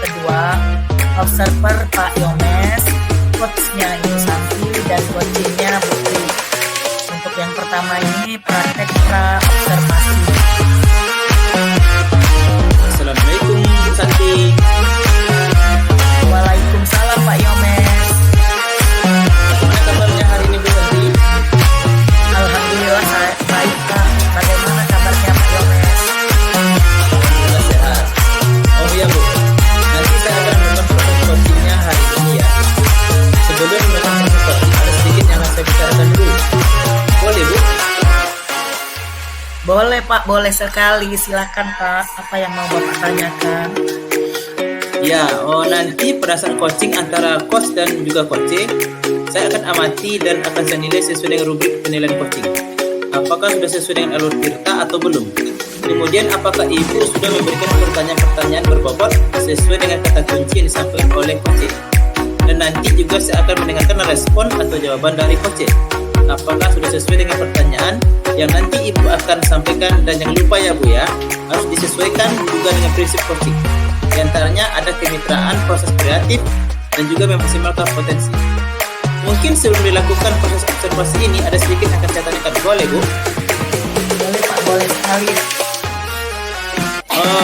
kedua, observer Pak Yomes, coachnya Ibu Santi, dan coachingnya Putri. Untuk yang pertama ini praktek pra-observasi. Assalamualaikum Bu Santi. Waalaikumsalam Pak Yomes. Bagaimana kabarnya hari ini Bu Santi? Alhamdulillah saya baik Pak. Bagaimana kabarnya Pak Yomes? Alhamdulillah sehat. Oh iya Bu, nanti saya akan melakukan proses coachingnya hari ini ya. Sebelum melakukan proses coaching, ada sedikit yang akan saya bicarakan dulu. Boleh Bu? Boleh Pak, boleh sekali. Silakan Pak, apa yang mau Bapak tanyakan? Ya, nanti pada saat coaching antara coach dan juga coaching, saya akan amati dan akan saya nilai sesuai dengan rubrik penilaian coaching. Apakah sudah sesuai dengan alur Tirta atau belum? Kemudian apakah Ibu sudah memberikan pertanyaan-pertanyaan berbobot sesuai dengan kata kunci yang disampaikan oleh coaching? Dan nanti juga saya akan mendengarkan respon atau jawaban dari coaching. Apakah sudah sesuai dengan pertanyaan yang nanti Ibu akan sampaikan, dan jangan lupa ya Bu ya, harus disesuaikan juga dengan prinsip coaching. Di antaranya ada kemitraan, proses kreatif, dan juga memaksimalkan potensi. Mungkin sebelum dilakukan proses observasi ini ada sedikit yang akan saya tanyakan. Boleh Bu? Boleh Pak, boleh sekali.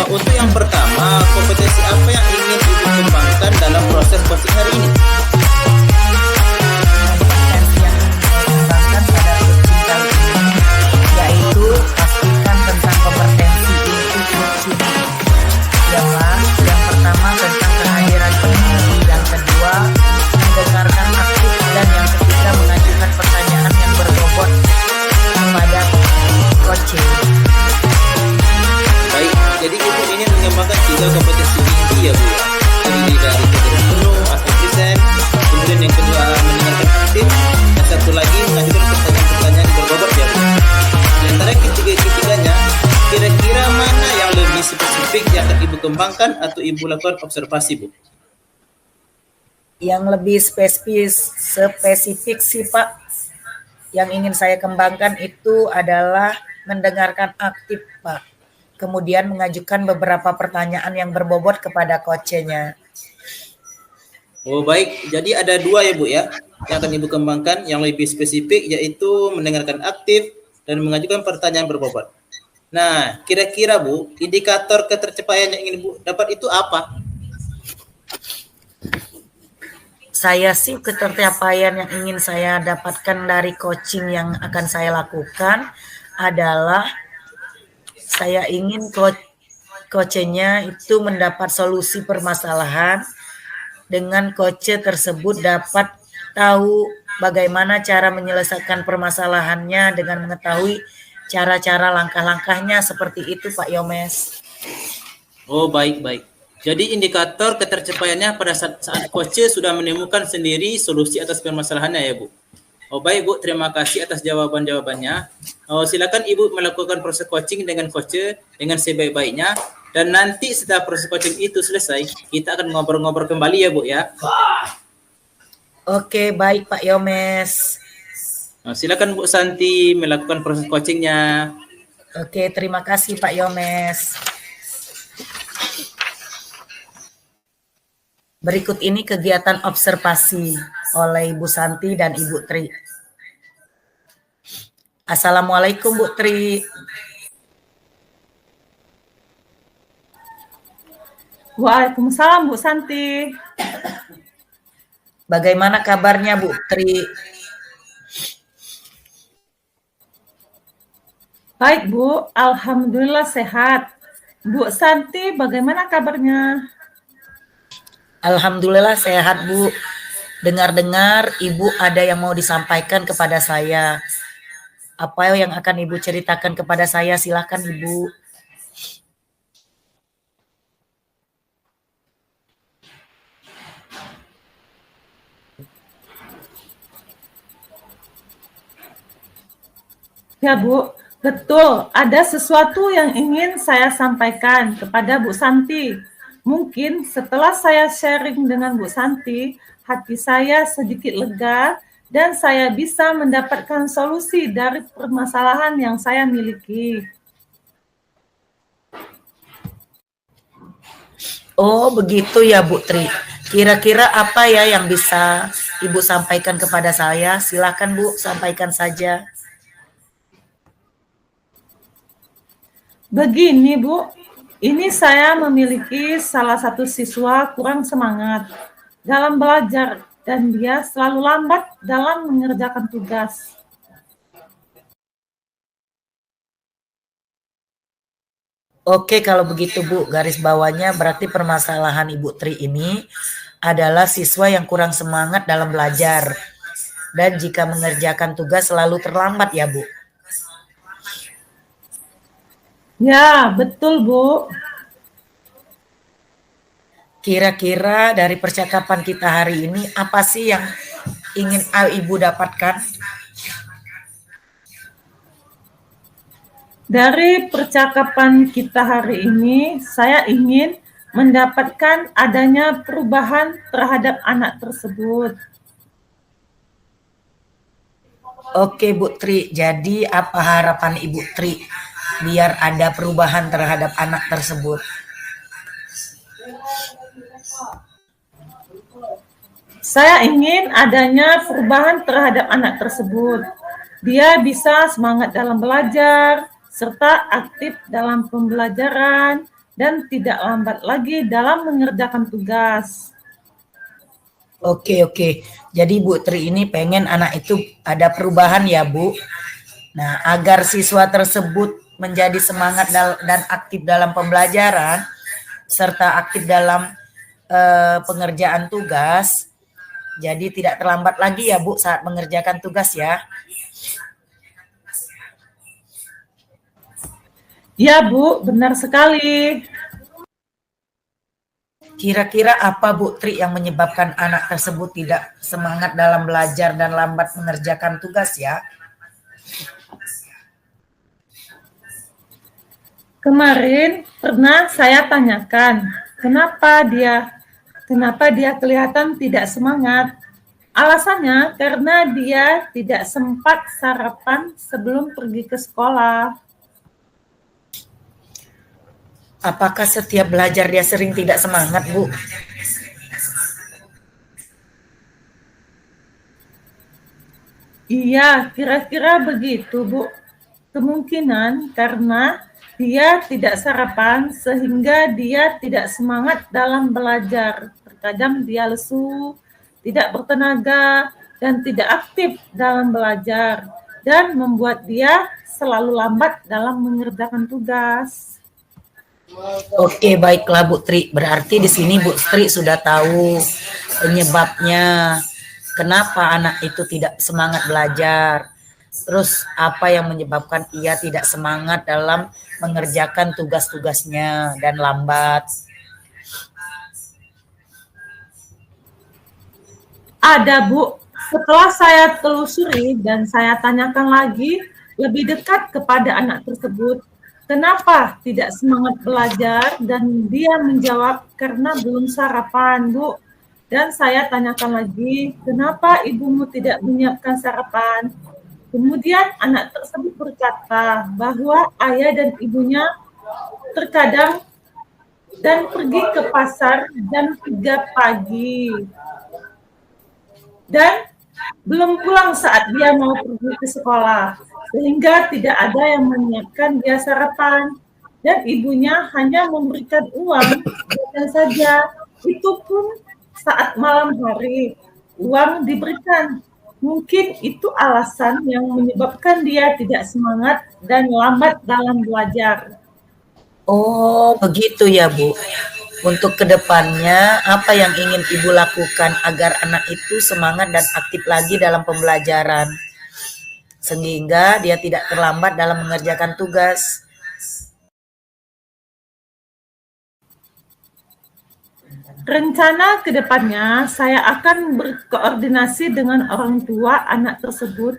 Untuk yang pertama, kompetensi apa yang ingin Ibu kembangkan dalam proses coaching hari ini? Kompetensi yang dikembangkan pada coaching kali ini yaitu pastikan tentang kompetensi itu coaching. Yang pertama tentang kehadiran penuh, yang kedua mendengarkan aktif, dan yang ketiga mengajukan pertanyaan yang berbobot kepada coaching. Baik, jadi Ibu ini mengembangkan 3 kompetensi inti ya Bu ya. Terdiri dari kehadiran penuh atau present, kemudian yang kedua mendengarkan aktif, dan satu lagi mengajukan pertanyaan-pertanyaan berbobot ya Bu. Di antara ketiga-tiganya, kira-kira mana yang lebih spesifik yang akan Ibu kembangkan atau Ibu lakukan observasi Bu? Yang lebih spesifik sih Pak, yang ingin saya kembangkan itu adalah mendengarkan aktif Pak, kemudian mengajukan beberapa pertanyaan yang berbobot kepada coachnya. Oh baik, jadi ada 2 ya Bu ya, yang akan Ibu kembangkan. Yang lebih spesifik yaitu mendengarkan aktif dan mengajukan pertanyaan berbobot. Nah, kira-kira Bu, indikator ketercapaian yang ingin Bu dapat itu apa? Saya sih ketercapaian yang ingin saya dapatkan dari coaching yang akan saya lakukan adalah saya ingin coachnya itu mendapat solusi permasalahan, dengan coach tersebut dapat tahu bagaimana cara menyelesaikan permasalahannya dengan mengetahui cara-cara langkah-langkahnya, seperti itu Pak Yomes. Oh baik. Jadi indikator ketercapaiannya pada saat coach sudah menemukan sendiri solusi atas permasalahannya ya Bu. Oh baik Bu, terima kasih atas jawaban-jawabannya. Silakan Ibu melakukan proses coaching dengan coach dengan sebaik-baiknya, dan nanti setelah proses coaching itu selesai, kita akan ngobrol-ngobrol kembali ya Bu ya. Oke, baik Pak Yomes. Silakan Bu Santi melakukan proses coachingnya. Oke, terima kasih Pak Yomes. Berikut ini kegiatan observasi oleh Ibu Santi dan Ibu Tri. Assalamualaikum Bu Tri. Waalaikumsalam Bu Santi. Bagaimana kabarnya Bu Tri? Baik Bu, alhamdulillah sehat. Bu Santi, bagaimana kabarnya? Alhamdulillah sehat Bu. Dengar-dengar Ibu ada yang mau disampaikan kepada saya. Apa yang akan Ibu ceritakan kepada saya? Silakan Ibu. Ya Bu, betul. Ada sesuatu yang ingin saya sampaikan kepada Bu Santi. Mungkin setelah saya sharing dengan Bu Santi, hati saya sedikit lega dan saya bisa mendapatkan solusi dari permasalahan yang saya miliki. Oh, begitu ya Bu Tri. Kira-kira apa ya yang bisa Ibu sampaikan kepada saya? Silakan Bu, sampaikan saja. Begini Bu, ini saya memiliki salah satu siswa kurang semangat dalam belajar dan dia selalu lambat dalam mengerjakan tugas. Oke, kalau begitu Bu, garis bawahnya berarti permasalahan Ibu Tri ini adalah siswa yang kurang semangat dalam belajar dan jika mengerjakan tugas selalu terlambat ya Bu. Ya, betul Bu. Kira-kira dari percakapan kita hari ini apa sih yang ingin Ibu dapatkan? Dari percakapan kita hari ini, saya ingin mendapatkan adanya perubahan terhadap anak tersebut. Oke Bu Tri, jadi apa harapan Ibu Tri biar ada perubahan terhadap anak tersebut? Saya ingin adanya perubahan terhadap anak tersebut. Dia bisa semangat dalam belajar, serta aktif dalam pembelajaran, dan tidak lambat lagi dalam mengerjakan tugas. Oke. Jadi Bu Tri ini pengen anak itu ada perubahan ya Bu. Nah, agar siswa tersebut menjadi semangat dan aktif dalam pembelajaran, serta aktif dalam pengerjaan tugas, jadi tidak terlambat lagi ya Bu saat mengerjakan tugas ya. Ya Bu, benar sekali. Kira-kira apa Bu Tri yang menyebabkan anak tersebut tidak semangat dalam belajar dan lambat mengerjakan tugas ya? Kemarin pernah saya tanyakan, kenapa dia kelihatan tidak semangat? Alasannya karena dia tidak sempat sarapan sebelum pergi ke sekolah. Apakah setiap belajar dia sering tidak semangat, Bu? Iya, kira-kira begitu, Bu. Kemungkinan karena dia tidak sarapan sehingga dia tidak semangat dalam belajar. Terkadang dia lesu, tidak bertenaga, dan tidak aktif dalam belajar, dan membuat dia selalu lambat dalam mengerjakan tugas. Oke, baiklah Bu Tri. Berarti di sini Bu Tri sudah tahu penyebabnya kenapa anak itu tidak semangat belajar. Terus apa yang menyebabkan ia tidak semangat dalam mengerjakan tugas-tugasnya dan lambat. Ada Bu, setelah saya telusuri dan saya tanyakan lagi lebih dekat kepada anak tersebut, kenapa tidak semangat belajar, dan dia menjawab karena belum sarapan, Bu. Dan saya tanyakan lagi, kenapa ibumu tidak menyiapkan sarapan? Kemudian anak tersebut berkata bahwa ayah dan ibunya terkadang dan pergi ke pasar jam 3 pagi. Dan belum pulang saat dia mau pergi ke sekolah, sehingga tidak ada yang menyiapkan dia sarapan, dan ibunya hanya memberikan uang jajan saja, itu pun saat malam hari uang diberikan. Mungkin itu alasan yang menyebabkan dia tidak semangat dan lambat dalam belajar. Oh, begitu ya Bu. Untuk kedepannya, apa yang ingin Ibu lakukan agar anak itu semangat dan aktif lagi dalam pembelajaran, sehingga dia tidak terlambat dalam mengerjakan tugas? Rencana ke depannya, saya akan berkoordinasi dengan orang tua anak tersebut,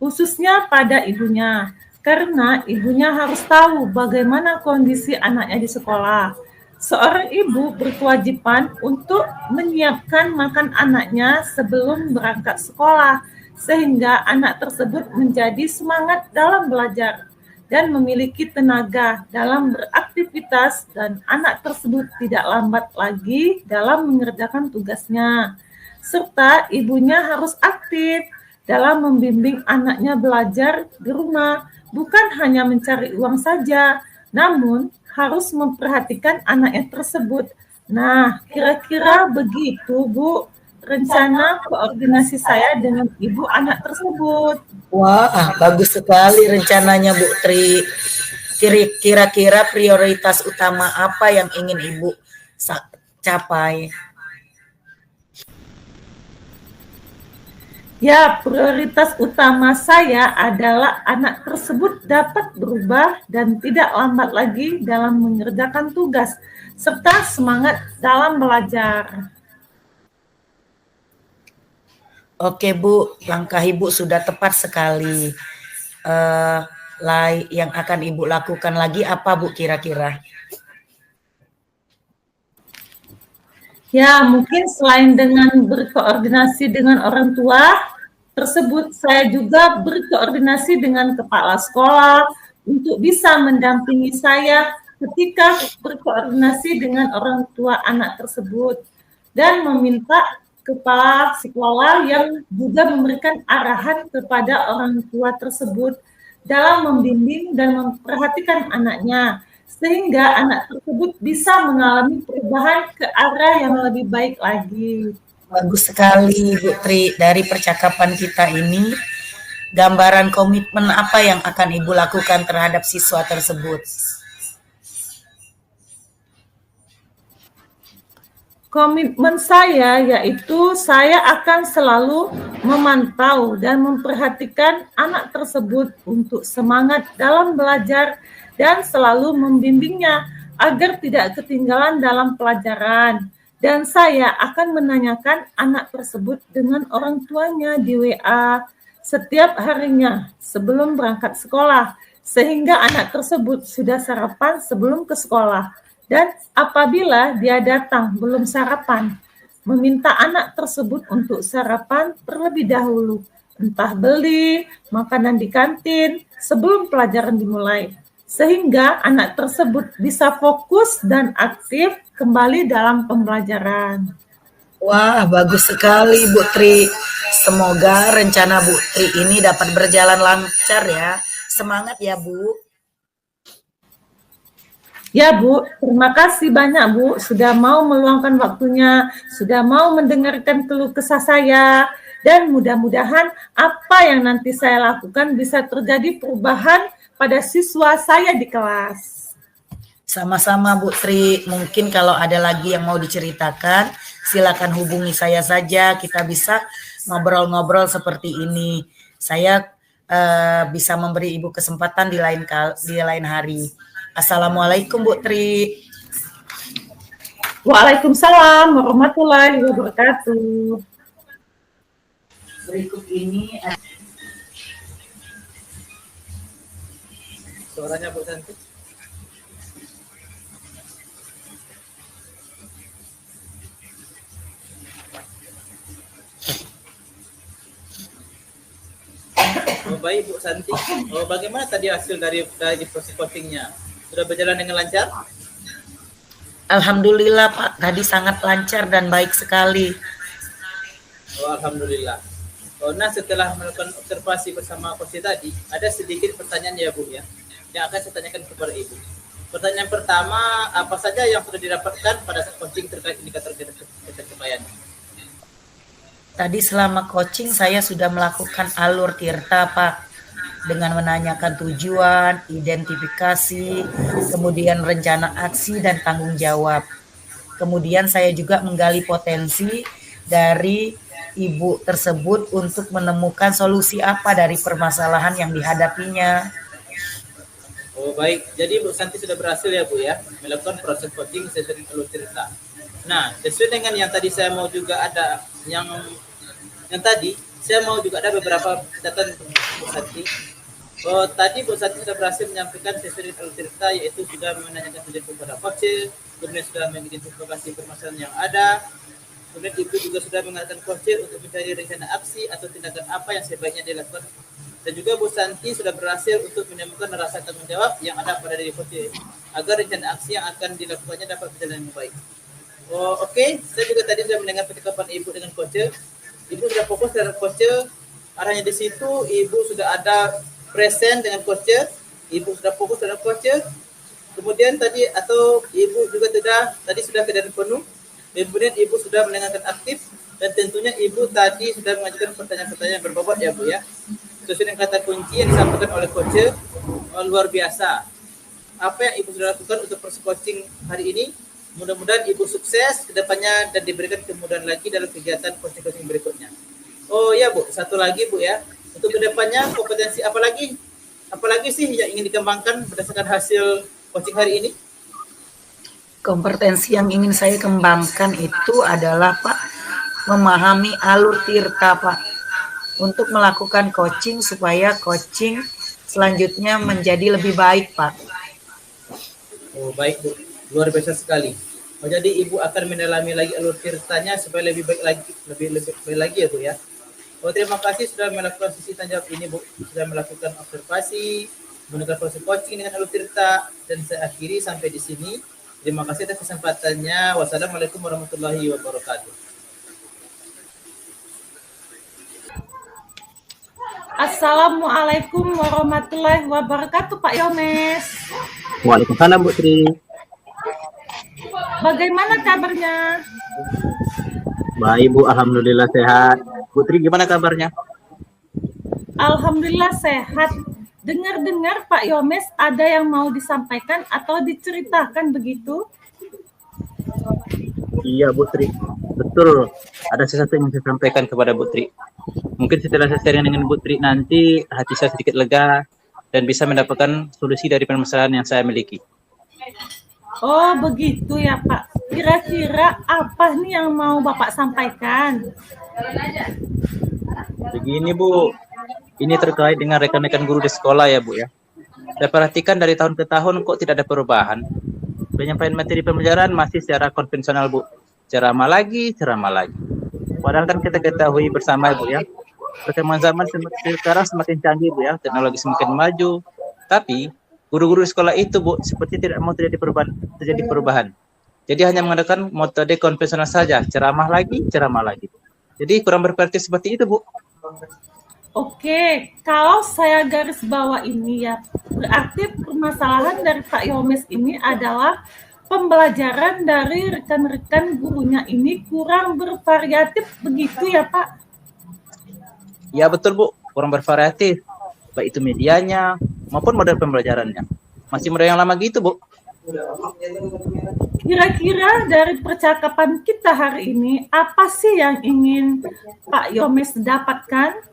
khususnya pada ibunya, karena ibunya harus tahu bagaimana kondisi anaknya di sekolah. Seorang ibu berkewajiban untuk menyiapkan makan anaknya sebelum berangkat sekolah, sehingga anak tersebut menjadi semangat dalam belajar. dan memiliki tenaga dalam beraktivitas dan anak tersebut tidak lambat lagi dalam mengerjakan tugasnya. Serta ibunya harus aktif dalam membimbing anaknya belajar di rumah, bukan hanya mencari uang saja, namun harus memperhatikan anaknya tersebut. Nah, kira-kira begitu, Bu, rencana koordinasi saya dengan ibu anak tersebut. Wah, bagus sekali rencananya Bu Tri. Kira-kira prioritas utama apa yang ingin Ibu capai? Ya, prioritas utama saya adalah anak tersebut dapat berubah dan tidak lambat lagi dalam mengerjakan tugas, serta semangat dalam belajar. Oke Bu, langkah Ibu sudah tepat sekali. Yang akan Ibu lakukan lagi apa Bu kira-kira? Ya, mungkin selain dengan berkoordinasi dengan orang tua tersebut, saya juga berkoordinasi dengan kepala sekolah untuk bisa mendampingi saya ketika berkoordinasi dengan orang tua anak tersebut dan meminta kepala sekolah yang juga memberikan arahan kepada orang tua tersebut dalam membimbing dan memperhatikan anaknya, sehingga anak tersebut bisa mengalami perubahan ke arah yang lebih baik lagi. Bagus sekali Bu Tri, dari percakapan kita ini, gambaran komitmen apa yang akan Ibu lakukan terhadap siswa tersebut? Komitmen saya yaitu saya akan selalu memantau dan memperhatikan anak tersebut untuk semangat dalam belajar dan selalu membimbingnya agar tidak ketinggalan dalam pelajaran. Dan saya akan menanyakan anak tersebut dengan orang tuanya di WA setiap harinya sebelum berangkat sekolah, sehingga anak tersebut sudah sarapan sebelum ke sekolah. Dan apabila dia datang belum sarapan, meminta anak tersebut untuk sarapan terlebih dahulu, entah beli makanan di kantin sebelum pelajaran dimulai, sehingga anak tersebut bisa fokus dan aktif kembali dalam pembelajaran. Wah, bagus sekali Bu Tri. Semoga rencana Bu Tri ini dapat berjalan lancar ya. Semangat ya Bu. Ya Bu, terima kasih banyak Bu sudah mau meluangkan waktunya, sudah mau mendengarkan keluh kesah saya, dan mudah-mudahan apa yang nanti saya lakukan bisa terjadi perubahan pada siswa saya di kelas. Sama-sama Bu Tri, mungkin kalau ada lagi yang mau diceritakan, silakan hubungi saya saja, kita bisa ngobrol-ngobrol seperti ini. Saya bisa memberi Ibu kesempatan di lain hari. Assalamualaikum Bu Tri. Waalaikumsalam warahmatullahi wabarakatuh. Berikut ini Suaranya Bu Santi. Oh, baik Bu Santi. Oh, bagaimana tadi hasil dari proses coachingnya? Sudah berjalan dengan lancar? Alhamdulillah Pak, tadi sangat lancar dan baik sekali. Oh, alhamdulillah. Oh, nah setelah melakukan observasi bersama coach tadi, ada sedikit pertanyaan ya Bu ya, yang akan saya tanyakan kepada Ibu. Pertanyaan pertama, apa saja yang sudah didapatkan pada saat coaching terkait indikator pencapaian? Tadi selama coaching saya sudah melakukan alur tirta Pak, dengan menanyakan tujuan, identifikasi, kemudian rencana aksi dan tanggung jawab. Kemudian saya juga menggali potensi dari ibu tersebut untuk menemukan solusi apa dari permasalahan yang dihadapinya. Oh baik, jadi Bu Santi sudah berhasil ya Bu ya melakukan proses coaching sesuai alur cerita. Nah, sesuai dengan yang tadi saya mau juga ada yang tadi saya mau juga ada beberapa catatan Bu Santi. Oh, tadi Bu Santi sudah berhasil menyampaikan sesuai dengan alur cerita, yaitu sudah menanyakan tujuan kepada coach, kemudian sudah mengidentifikasi permasalahan yang ada, kemudian Ibu juga sudah mengatakan coach untuk mencari rencana aksi atau tindakan apa yang sebaiknya dilakukan dan juga Bu Santi sudah berhasil untuk menemukan rasa tanggung jawab yang ada pada diri coach agar rencana aksi yang akan dilakukannya dapat berjalan dengan baik. Oh, oke. Saya juga tadi sudah mendengar percakapan Ibu dengan coach. Ibu sudah fokus terhadap coach. Arahnya di situ Ibu sudah ada present dengan coach. Ibu sudah fokus terhadap coach. Kemudian tadi atau Ibu juga sudah keadaan penuh. Kemudian Ibu sudah mendengarkan aktif dan tentunya Ibu tadi sudah mengajukan pertanyaan-pertanyaan berbobot ya Bu ya. Sesuai dengan kata kunci yang disampaikan oleh coach, luar biasa. Apa yang Ibu sudah lakukan untuk proses coaching hari ini? Mudah-mudahan Ibu sukses ke depannya dan diberikan kemudahan lagi dalam kegiatan coaching berikutnya. Oh ya Bu, satu lagi Bu ya. Untuk ke depannya kompetensi apa lagi sih yang ingin dikembangkan berdasarkan hasil coaching hari ini? Kompetensi yang ingin saya kembangkan itu adalah Pak, memahami alur tirta Pak, untuk melakukan coaching supaya coaching selanjutnya menjadi lebih baik Pak. Oh baik Bu, luar biasa sekali. Oh, jadi Ibu akan mendalami lagi alur tirtanya supaya lebih baik lagi ya Bu ya. Oh terima kasih sudah melakukan sesi tanya jawab ini Bu, sudah melakukan observasi, menggunakan proses coaching dengan alur tirta, dan saya akhiri sampai di sini. Terima kasih atas kesempatannya. Wassalamualaikum warahmatullahi wabarakatuh. Assalamualaikum warahmatullahi wabarakatuh Pak Yomes. Waalaikumsalam Bu Tri. Bagaimana kabarnya? Baik Bu, alhamdulillah sehat. Bu Tri gimana kabarnya? Alhamdulillah sehat. Dengar-dengar Pak Yomes ada yang mau disampaikan atau diceritakan begitu? Iya Bu Tri, betul. Ada sesuatu yang saya sampaikan kepada Bu Tri. Mungkin setelah saya sharing dengan Bu Tri nanti hati saya sedikit lega dan bisa mendapatkan solusi dari permasalahan yang saya miliki. Oh begitu ya Pak. Kira-kira apa nih yang mau Bapak sampaikan? Begini Bu, ini terkait dengan rekan-rekan guru di sekolah ya Bu ya. Saya perhatikan dari tahun ke tahun kok tidak ada perubahan. Penyampaian materi pembelajaran masih secara konvensional Bu. Ceramah lagi. Padahal kan kita ketahui bersama Bu ya, perkembangan zaman sekarang semakin canggih Bu ya, teknologi semakin maju. Tapi guru-guru sekolah itu Bu seperti tidak mau terjadi perubahan. Jadi hanya menggunakan metode konvensional saja, ceramah lagi. Jadi kurang berarti seperti itu Bu. Oke, kalau saya garis bawah ini ya, berarti permasalahan dari Pak Yomes ini adalah pembelajaran dari rekan-rekan gurunya ini kurang bervariatif, begitu ya Pak? Ya betul Bu, kurang bervariatif, baik itu medianya maupun model pembelajarannya. Masih model yang lama gitu Bu. Kira-kira dari percakapan kita hari ini, apa sih yang ingin Pak Yomes dapatkan?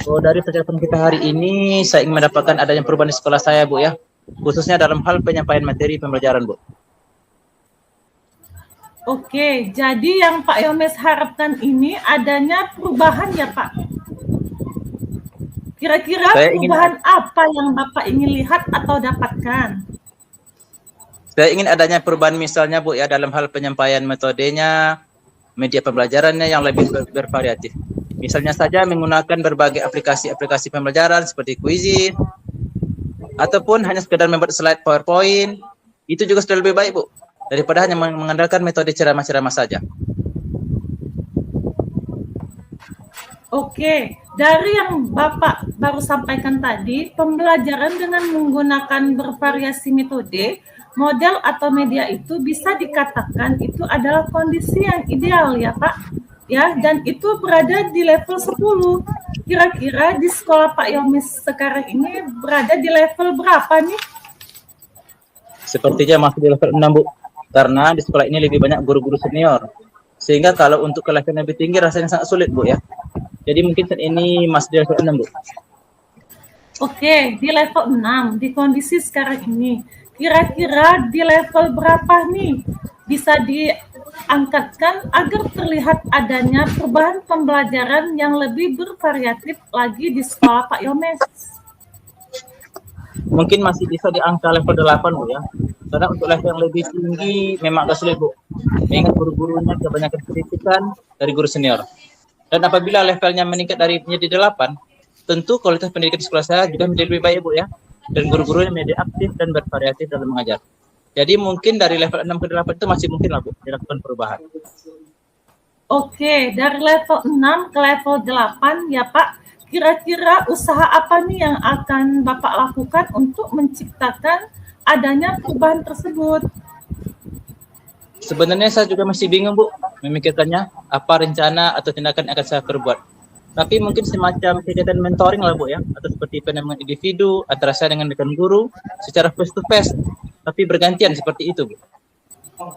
Oh, dari percakapan kita hari ini, saya ingin mendapatkan adanya perubahan di sekolah saya Bu ya, khususnya dalam hal penyampaian materi pembelajaran Bu. Oke, jadi yang Pak Yomes harapkan ini adanya perubahan ya Pak? Kira-kira perubahan apa yang Bapak ingin lihat atau dapatkan? Saya ingin adanya perubahan misalnya Bu ya, dalam hal penyampaian metodenya, media pembelajarannya yang lebih bervariatif. Misalnya saja menggunakan berbagai aplikasi pembelajaran seperti Quizizz, ataupun hanya sekedar membuat slide PowerPoint. Itu juga sudah lebih baik Bu, daripada hanya mengandalkan metode ceramah-ceramah saja. Oke, dari yang Bapak baru sampaikan tadi, pembelajaran dengan menggunakan bervariasi metode, model atau media itu bisa dikatakan itu adalah kondisi yang ideal ya Pak. Ya, dan itu berada di level 10. Kira-kira di sekolah Pak Yomes sekarang ini berada di level berapa nih? Sepertinya masih di level 6 Bu, karena di sekolah ini lebih banyak guru-guru senior. Sehingga kalau untuk ke level yang lebih tinggi rasanya sangat sulit Bu ya. Jadi mungkin saat ini masih di level 6 Bu. Oke, di level 6, di kondisi sekarang ini. Kira-kira di level berapa nih bisa diangkatkan agar terlihat adanya perubahan pembelajaran yang lebih bervariatif lagi di sekolah Pak Yomes? Mungkin masih bisa di angka level 8 Bu ya. Karena untuk level yang lebih tinggi memang agak sulit Bu. Mengingat guru-gurunya kebanyakan kritikan dari guru senior. Dan apabila levelnya meningkat dari menjadi 8, tentu kualitas pendidikan di sekolah saya juga menjadi lebih baik Bu ya. Dan guru-gurunya menjadi aktif dan bervariatif dalam mengajar. Jadi mungkin dari level 6 ke 8 itu masih mungkin lah Bu dilakukan perubahan. Oke, dari level 6 ke level 8 ya Pak, kira-kira usaha apa nih yang akan Bapak lakukan untuk menciptakan adanya perubahan tersebut? Sebenarnya saya juga masih bingung Bu memikirkannya apa rencana atau tindakan yang akan saya perbuat. Tapi mungkin semacam kegiatan mentoring lah Bu ya, atau seperti pendampingan individu antara saya dengan rekan guru secara face to face, tapi bergantian seperti itu Bu.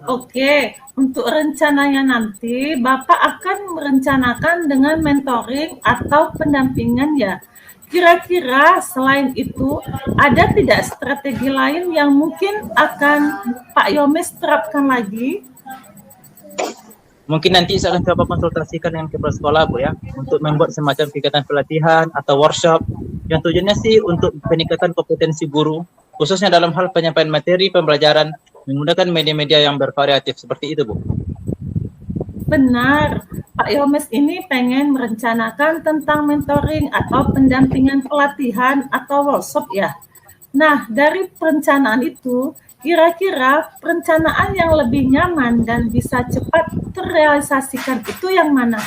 Oke, untuk rencananya nanti Bapak akan merencanakan dengan mentoring atau pendampingan ya. Kira-kira selain itu, ada tidak strategi lain yang mungkin akan Pak Yomes terapkan lagi? Mungkin nanti saya akan coba konsultasikan dengan kepala sekolah Bu ya, untuk membuat semacam kegiatan pelatihan atau workshop yang tujuannya sih untuk peningkatan kompetensi guru, khususnya dalam hal penyampaian materi pembelajaran menggunakan media-media yang bervariatif seperti itu Bu. Benar, Pak Yomes ini pengen merencanakan tentang mentoring atau pendampingan pelatihan atau workshop ya. Nah, dari perencanaan itu, kira-kira perencanaan yang lebih nyaman dan bisa cepat terrealisasikan itu yang mana?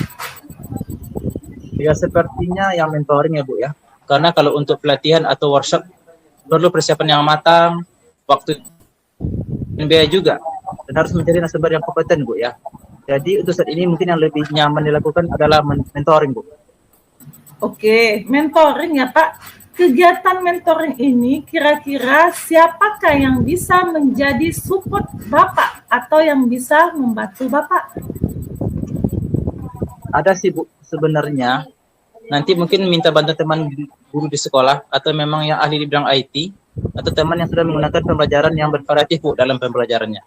Ya sepertinya yang mentoring ya Bu ya, karena kalau untuk pelatihan atau workshop perlu persiapan yang matang, waktu dan biaya juga, dan harus mencari narasumber yang kompeten Bu ya. Jadi untuk saat ini mungkin yang lebih nyaman dilakukan adalah mentoring Bu. Oke, mentoring ya Pak. Kegiatan mentoring ini kira-kira siapakah yang bisa menjadi support Bapak atau yang bisa membantu Bapak? Ada sih Bu sebenarnya. Nanti mungkin minta bantuan teman guru di sekolah atau memang yang ahli di bidang IT atau teman yang sudah menggunakan pembelajaran yang bervariatif Bu dalam pembelajarannya.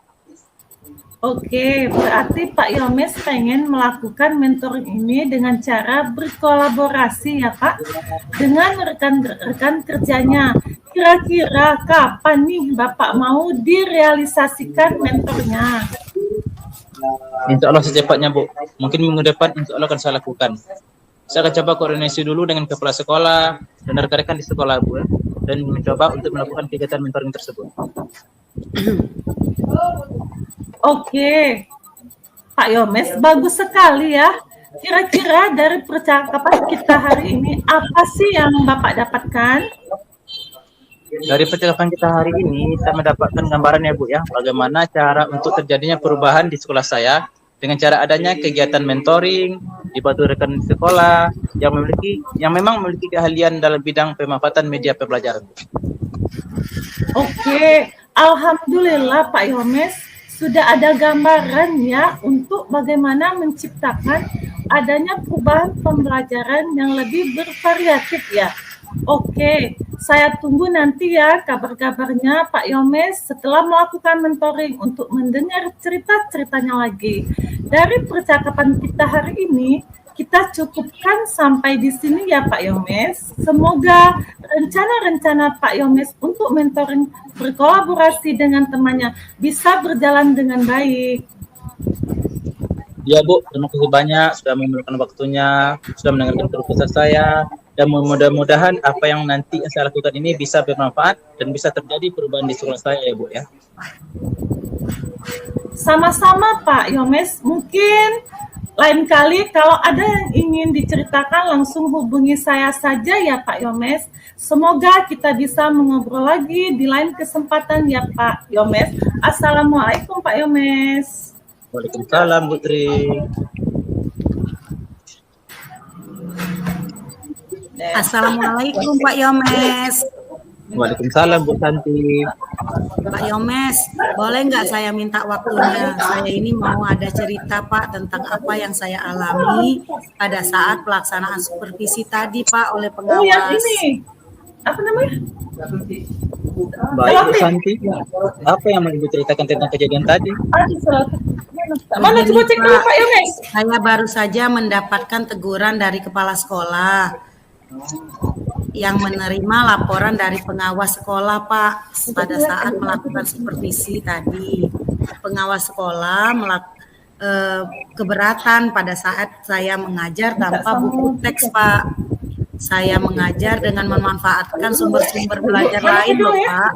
Oke, berarti Pak Yomes pengen melakukan mentoring ini dengan cara berkolaborasi ya Pak, dengan rekan-rekan kerjanya. Kira-kira kapan nih Bapak mau direalisasikan mentornya? Insya Allah secepatnya Bu. Mungkin minggu depan insya Allah akan saya lakukan. Saya akan coba koordinasi dulu dengan kepala sekolah dan rekan-rekan di sekolah Bu, dan mencoba untuk melakukan kegiatan mentoring tersebut. Oke, Pak Yomes, bagus sekali ya. Kira-kira dari percakapan kita hari ini, apa sih yang Bapak dapatkan? Dari percakapan kita hari ini, saya mendapatkan gambaran ya Bu ya, bagaimana cara untuk terjadinya perubahan di sekolah saya dengan cara adanya kegiatan mentoring, dibantu rekan sekolah yang memang memiliki keahlian dalam bidang pemanfaatan media pembelajaran. Oke, alhamdulillah Pak Yomes, sudah ada gambaran ya untuk bagaimana menciptakan adanya perubahan pembelajaran yang lebih bervariatif ya. Oke, saya tunggu nanti ya kabar-kabarnya Pak Yomes setelah melakukan mentoring untuk mendengar cerita-ceritanya lagi. Dari percakapan kita hari ini, kita cukupkan sampai di sini ya Pak Yomes. Semoga rencana-rencana Pak Yomes untuk mentoring berkolaborasi dengan temannya bisa berjalan dengan baik. Ya Bu, terima kasih banyak sudah memerlukan waktunya, sudah mendengarkan keluh kesah saya, dan mudah-mudahan apa yang nanti saya lakukan ini bisa bermanfaat dan bisa terjadi perubahan di sekolah saya ya Bu ya. Sama-sama Pak Yomes, mungkin lain kali kalau ada yang ingin diceritakan langsung hubungi saya saja ya Pak Yomes. Semoga kita bisa mengobrol lagi di lain kesempatan ya Pak Yomes. Assalamualaikum Pak Yomes. Waalaikumsalam Bu Tri. Assalamualaikum Pak Yomes. Waalaikumsalam Bu Santi. Pak Yomes, boleh nggak saya minta waktunya? Saya ini mau ada cerita Pak tentang apa yang saya alami pada saat pelaksanaan supervisi tadi Pak oleh pengawas. Oh yang ini, apa namanya? Baik Bu Santi, apa yang mau Ibu ceritakan tentang kejadian tadi? Mana coba cek dulu Pak Yomes. Saya baru saja mendapatkan teguran dari kepala sekolah yang menerima laporan dari pengawas sekolah Pak pada saat melakukan supervisi tadi. Pengawas sekolah keberatan pada saat saya mengajar tanpa buku teks Pak. Saya mengajar dengan memanfaatkan sumber-sumber belajar lain loh Pak.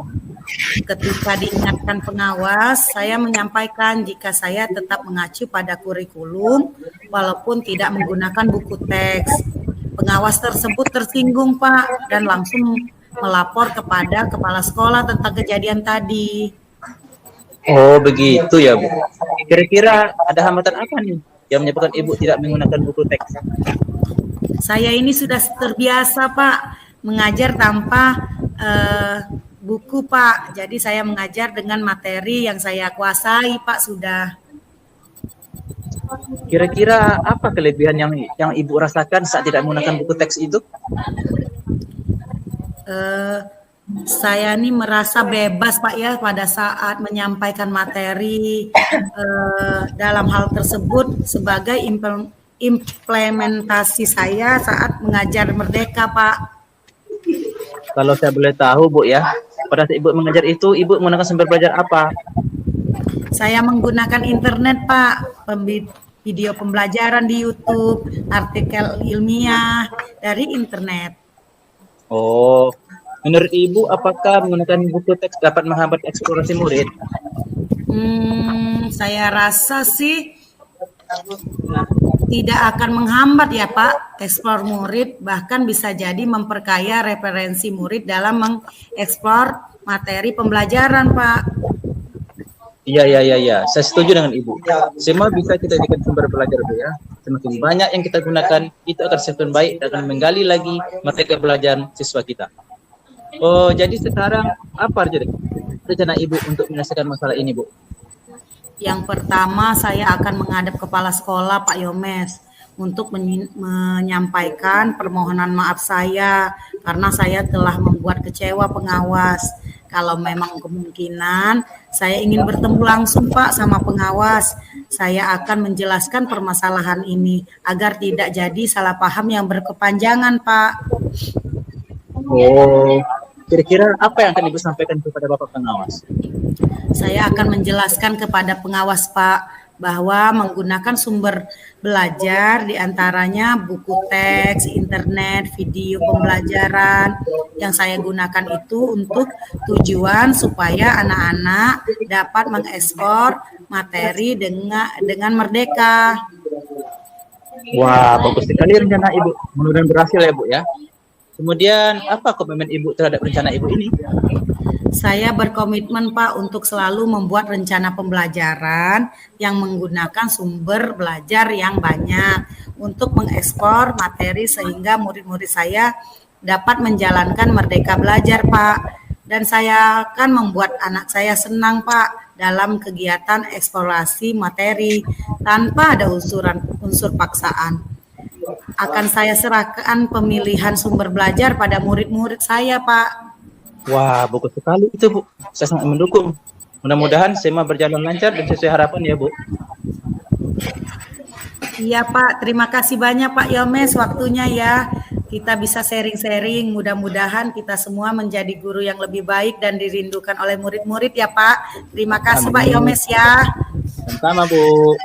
Ketika diingatkan pengawas, saya menyampaikan jika saya tetap mengacu pada kurikulum walaupun tidak menggunakan buku teks. Pengawas tersebut tersinggung Pak dan langsung melapor kepada kepala sekolah tentang kejadian tadi. Oh begitu ya Bu. Kira-kira ada hambatan apa nih yang menyebabkan Ibu tidak menggunakan buku teks? Saya ini sudah terbiasa Pak mengajar tanpa buku Pak. Jadi saya mengajar dengan materi yang saya kuasai Pak sudah. Kira-kira apa kelebihan yang Ibu rasakan saat tidak menggunakan buku teks itu? Saya ini merasa bebas Pak ya pada saat menyampaikan materi dalam hal tersebut sebagai implementasi saya saat mengajar Merdeka Pak. Kalau saya boleh tahu Bu ya, pada saat Ibu mengajar itu Ibu menggunakan sumber belajar apa? Saya menggunakan internet Pak, video pembelajaran di YouTube, artikel ilmiah dari internet. Oh, menurut Ibu apakah menggunakan buku teks dapat menghambat eksplorasi murid? Saya rasa sih tidak akan menghambat ya Pak, eksplor murid, bahkan bisa jadi memperkaya referensi murid dalam mengeksplor materi pembelajaran Pak. Iya. Saya setuju dengan Ibu. Semua bisa kita jadikan sumber belajar Bu ya. Semakin banyak yang kita gunakan, itu akan semakin baik dan akan menggali lagi materi pembelajaran siswa kita. Oh, jadi sekarang apa rencana Ibu untuk menyelesaikan masalah ini Bu? Yang pertama saya akan menghadap kepala sekolah Pak Yomes untuk menyampaikan permohonan maaf saya karena saya telah membuat kecewa pengawas. Kalau memang kemungkinan saya ingin bertemu langsung Pak sama pengawas, saya akan menjelaskan permasalahan ini agar tidak jadi salah paham yang berkepanjangan Pak. Oh, kira-kira apa yang akan Ibu sampaikan kepada Bapak pengawas? Saya akan menjelaskan kepada pengawas Pak bahwa menggunakan sumber belajar diantaranya buku teks, internet, video pembelajaran yang saya gunakan itu untuk tujuan supaya anak-anak dapat mengekspor materi dengan merdeka. Wah, bagus sekali rencana Ibu. Mudah-mudahan berhasil ya Bu ya. Kemudian apa komitmen Ibu terhadap rencana Ibu ini? Saya berkomitmen Pak untuk selalu membuat rencana pembelajaran yang menggunakan sumber belajar yang banyak untuk mengekspor materi sehingga murid-murid saya dapat menjalankan merdeka belajar Pak. Dan saya akan membuat anak saya senang Pak dalam kegiatan eksplorasi materi tanpa ada unsur paksaan. Akan saya serahkan pemilihan sumber belajar pada murid-murid saya Pak. Wah, bagus sekali itu Bu. Saya sangat mendukung. Mudah-mudahan semua berjalan lancar dan sesuai harapan ya Bu. Iya Pak, terima kasih banyak Pak Yomes waktunya ya. Kita bisa sharing-sharing, mudah-mudahan kita semua menjadi guru yang lebih baik dan dirindukan oleh murid-murid ya Pak. Terima kasih Pak Yomes ya. Sama-sama Bu.